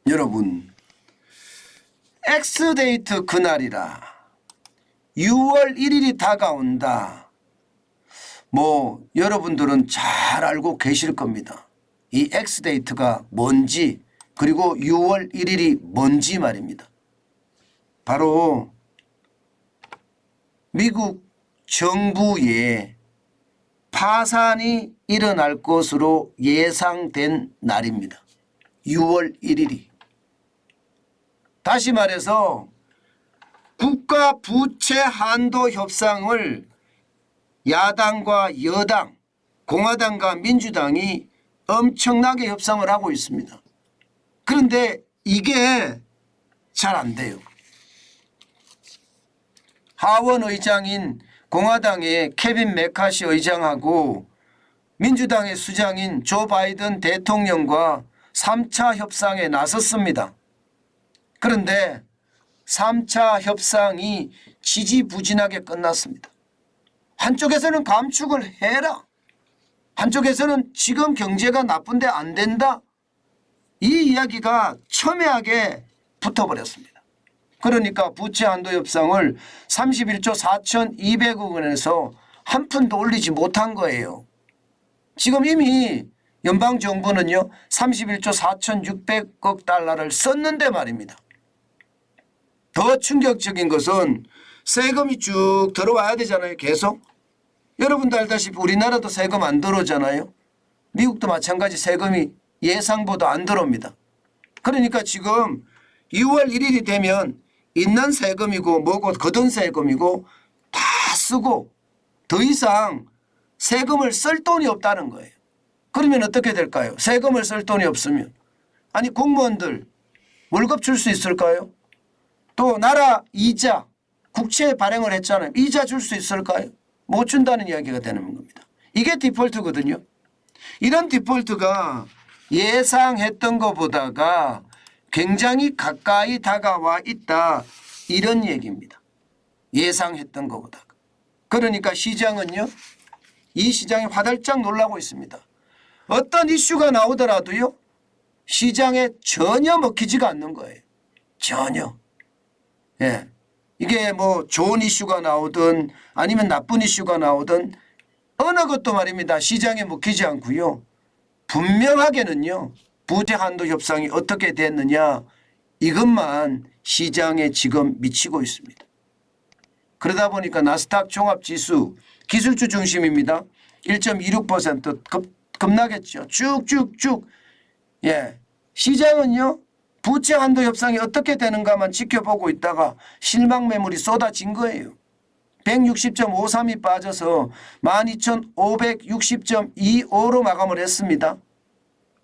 여러분, 엑스데이트 그날이라 6월 1일이 다가온다. 뭐 여러분들은 잘 알고 계실 겁니다. 이 엑스데이트가 뭔지, 그리고 6월 1일이 뭔지 말입니다. 바로 미국 정부의 파산이 일어날 것으로 예상된 날입니다. 6월 1일이. 다시 말해서 국가 부채 한도 협상을 야당과 여당, 공화당과 민주당이 엄청나게 협상을 하고 있습니다. 그런데 이게 잘 안 돼요. 하원 의장인 공화당의 케빈 메카시 의장하고 민주당의 수장인 조 바이든 대통령과 3차 협상에 나섰습니다. 그런데 3차 협상이 지지부진하게 끝났습니다. 한쪽에서는 감축을 해라. 한쪽에서는 지금 경제가 나쁜데 안 된다. 이 이야기가 첨예하게 붙어버렸습니다. 그러니까 부채 한도 협상을 31조 4,200억 원에서 한 푼도 올리지 못한 거예요. 지금 이미 연방정부는요 31조 4,600억 달러를 썼는데 말입니다. 더 충격적인 것은 세금이 쭉 들어와야 되잖아요. 계속. 여러분도 알다시피 우리나라도 세금 안 들어오잖아요. 미국도 마찬가지 세금이 예상보다 안 들어옵니다. 그러니까 지금 6월 1일이 되면 있는 세금이고 뭐고 거둔 세금이고 다 쓰고 더 이상 세금을 쓸 돈이 없다는 거예요. 그러면 어떻게 될까요? 세금을 쓸 돈이 없으면. 아니 공무원들 월급 줄 수 있을까요? 또 나라 이자, 국채 발행을 했잖아요. 이자 줄 수 있을까요? 못 준다는 이야기가 되는 겁니다. 이게 디폴트거든요. 이런 디폴트가 예상했던 것보다가 굉장히 가까이 다가와 있다. 이런 얘기입니다. 예상했던 것보다가. 그러니까 시장은요. 이 시장이 화들짝 놀라고 있습니다. 어떤 이슈가 나오더라도요. 시장에 전혀 먹히지가 않는 거예요. 전혀. 예. 이게 뭐 좋은 이슈가 나오든 아니면 나쁜 이슈가 나오든 어느 것도 말입니다. 시장에 먹히지 않고요. 분명하게는요. 부채 한도 협상이 어떻게 됐느냐 이것만 시장에 지금 미치고 있습니다. 그러다 보니까 나스닥 종합지수 기술주 중심입니다. 1.26% 급나겠죠. 쭉쭉쭉. 예. 시장은요. 부채 한도 협상이 어떻게 되는가만 지켜보고 있다가 실망 매물이 쏟아진 거예요. 160.53이 빠져서 12,560.25로 마감을 했습니다.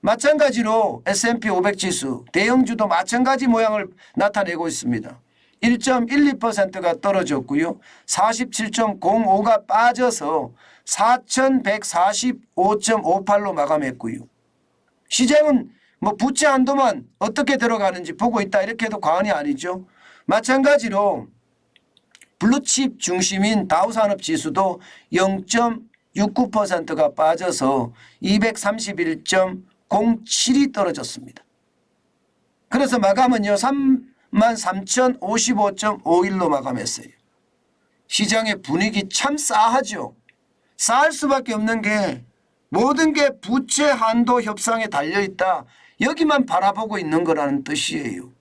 마찬가지로 S&P 500 지수 대형주도 마찬가지 모양을 나타내고 있습니다. 1.12%가 떨어졌고요. 47.05가 빠져서 4,145.58로 마감했고요. 시장은 뭐 부채 한도만 어떻게 들어가는지 보고 있다 이렇게 해도 과언이 아니죠. 마찬가지로 블루칩 중심인 다우산업지수도 0.69%가 빠져서 231.07이 떨어졌습니다. 그래서 마감은요 33,055.51로 마감했어요. 시장의 분위기 참 싸하죠. 싸할 수밖에 없는 게 모든 게 부채 한도 협상에 달려있다. 여기만 바라보고 있는 거라는 뜻이에요.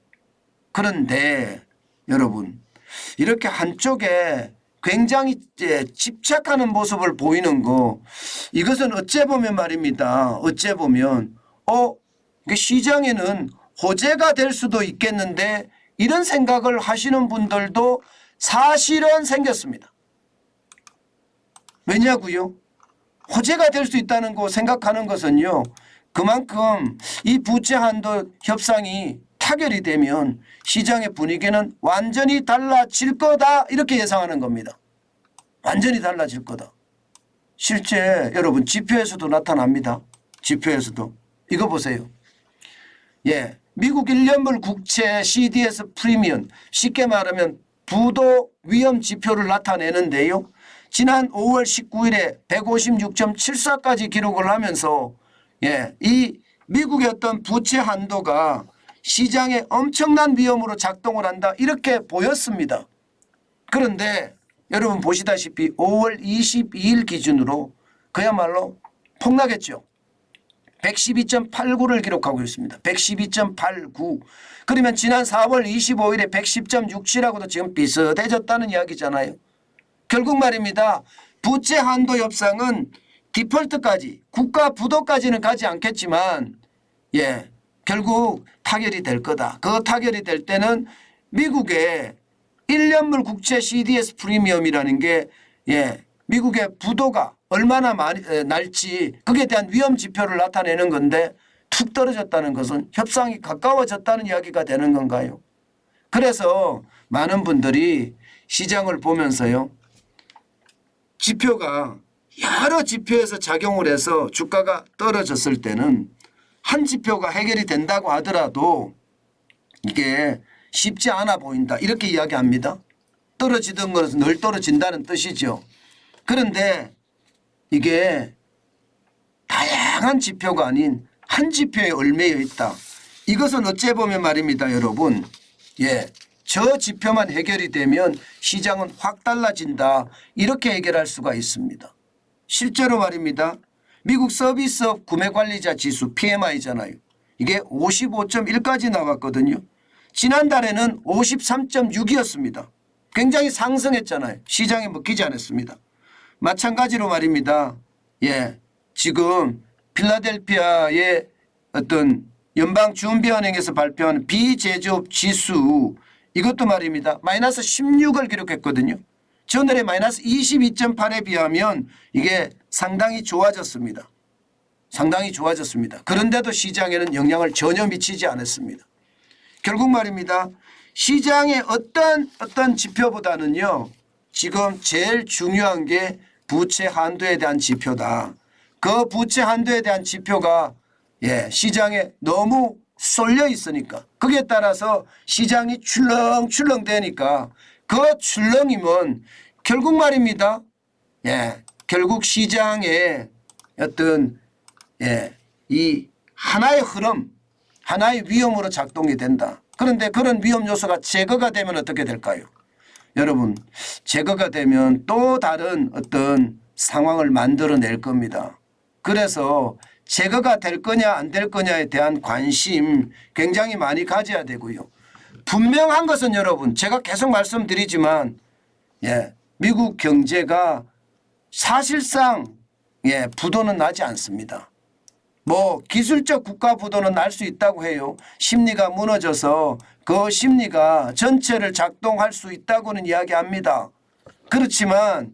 그런데 여러분 이렇게 한쪽에 굉장히 집착하는 모습을 보이는 거 이것은 어째 보면 말입니다. 어째 보면 시장에는 호재가 될 수도 있겠는데 이런 생각을 하시는 분들도 사실은 생겼습니다. 왜냐고요? 호재가 될 수 있다는 거 생각하는 것은요. 그만큼 이 부채 한도 협상이 타결이 되면 시장의 분위기는 완전히 달라질 거다 이렇게 예상하는 겁니다. 완전히 달라질 거다. 실제 여러분 지표에서도 나타납니다. 지표에서도. 이거 보세요. 예, 미국 1년물 국채 CDS 프리미엄 쉽게 말하면 부도 위험 지표를 나타내는데요. 지난 5월 19일에 156.74까지 기록을 하면서 이 미국의 어떤 부채 한도가 시장에 엄청난 위험으로 작동을 한다 이렇게 보였습니다. 그런데 여러분 보시다시피 5월 22일 기준으로 그야말로 폭락했죠. 112.89를 기록하고 있습니다. 112.89. 그러면 지난 4월 25일에 110.67하고도 지금 비슷해졌다는 이야기잖아요. 결국 말입니다. 부채 한도 협상은 디폴트까지 국가 부도까지는 가지 않겠지만 결국 타결이 될 거다. 그 타결이 될 때는 미국의 1년물 국채 CDS 프리미엄이라는 게 미국의 부도가 얼마나 많이 날지 그에 대한 위험 지표를 나타내는 건데 툭 떨어졌다는 것은 협상이 가까워졌다는 이야기가 되는 건가요? 그래서 많은 분들이 시장을 보면서요. 지표가 여러 지표에서 작용을 해서 주가가 떨어졌을 때는 한 지표가 해결이 된다고 하더라도 이게 쉽지 않아 보인다. 이렇게 이야기합니다. 떨어지던 것은 늘 떨어진다는 뜻이죠. 그런데 이게 다양한 지표가 아닌 한 지표에 얽매여 있다. 이것은 어째 보면 말입니다. 여러분. 저 지표만 해결이 되면 시장은 확 달라진다. 이렇게 해결할 수가 있습니다. 실제로 말입니다. 미국 서비스업 구매관리자 지수 PMI잖아요. 이게 55.1까지 나왔거든요. 지난달에는 53.6이었습니다. 굉장히 상승했잖아요. 시장에 먹히지 않았습니다. 마찬가지로 말입니다. 지금 필라델피아의 어떤 연방준비은행에서 발표한 비제조업 지수 이것도 말입니다. 마이너스 16을 기록했거든요. 전날에 마이너스 22.8에 비하면 이게 상당히 좋아졌습니다. 상당히 좋아졌습니다. 그런데도 시장에는 영향을 전혀 미치지 않았습니다. 결국 말입니다. 시장의 어떤 지표보다는요. 지금 제일 중요한 게 부채 한도에 대한 지표다. 그 부채 한도에 대한 지표가 시장에 너무 쏠려 있으니까 거기에 따라서 시장이 출렁출렁 되니까 그 출렁임은 결국 말입니다. 결국 시장의 어떤 이 하나의 흐름, 하나의 위험으로 작동이 된다. 그런데 그런 위험 요소가 제거가 되면 어떻게 될까요? 여러분 제거가 되면 또 다른 어떤 상황을 만들어낼 겁니다. 그래서 제거가 될 거냐 안 될 거냐에 대한 관심 굉장히 많이 가져야 되고요. 분명한 것은 여러분 제가 계속 말씀드리지만 미국 경제가 사실상 부도는 나지 않습니다. 뭐 기술적 국가 부도는 날 수 있다고 해요. 심리가 무너져서 그 심리가 전체를 작동할 수 있다고는 이야기합니다. 그렇지만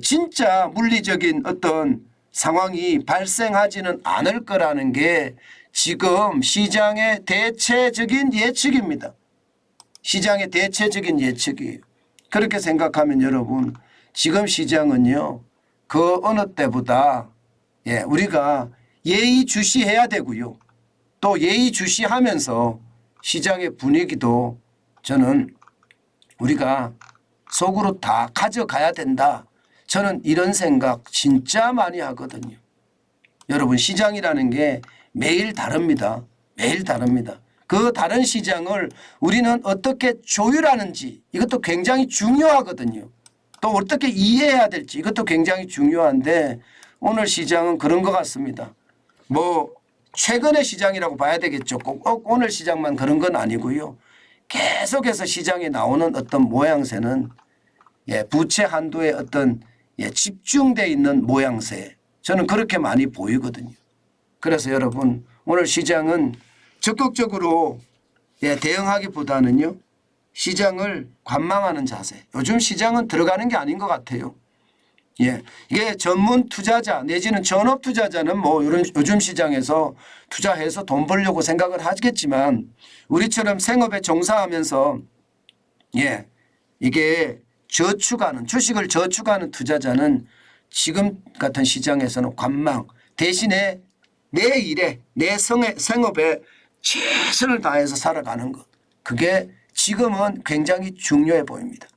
진짜 물리적인 어떤 상황이 발생하지는 않을 거라는 게 지금 시장의 대체적인 예측입니다. 시장의 대체적인 예측이에요. 그렇게 생각하면 여러분 지금 시장은요. 그 어느 때보다 우리가 예의주시해야 되고요. 또 예의주시하면서 시장의 분위기도 저는 우리가 속으로 다 가져가야 된다. 저는 이런 생각 진짜 많이 하거든요. 여러분 시장이라는 게 매일 다릅니다. 매일 다릅니다. 그 다른 시장을 우리는 어떻게 조율하는지 이것도 굉장히 중요하거든요. 또 어떻게 이해해야 될지 이것도 굉장히 중요한데 오늘 시장은 그런 것 같습니다. 뭐 최근의 시장이라고 봐야 되겠죠. 꼭 오늘 시장만 그런 건 아니고요. 계속해서 시장에 나오는 어떤 모양새는 부채 한도에 어떤 집중되어 있는 모양새 저는 그렇게 많이 보이거든요. 그래서 여러분 오늘 시장은 적극적으로 대응하기보다는요. 시장을 관망하는 자세. 요즘 시장은 들어가는 게 아닌 것 같아요. 이게 전문 투자자 내지는 전업 투자자는 뭐 요즘 시장에서 투자해서 돈 벌려고 생각을 하겠지만 우리처럼 생업에 종사하면서 이게 저축하는 주식을 저축하는 투자자는 지금 같은 시장에서는 관망 대신에 내 일에 내 생업에 최선을 다해서 살아가는 것 그게 지금은 굉장히 중요해 보입니다.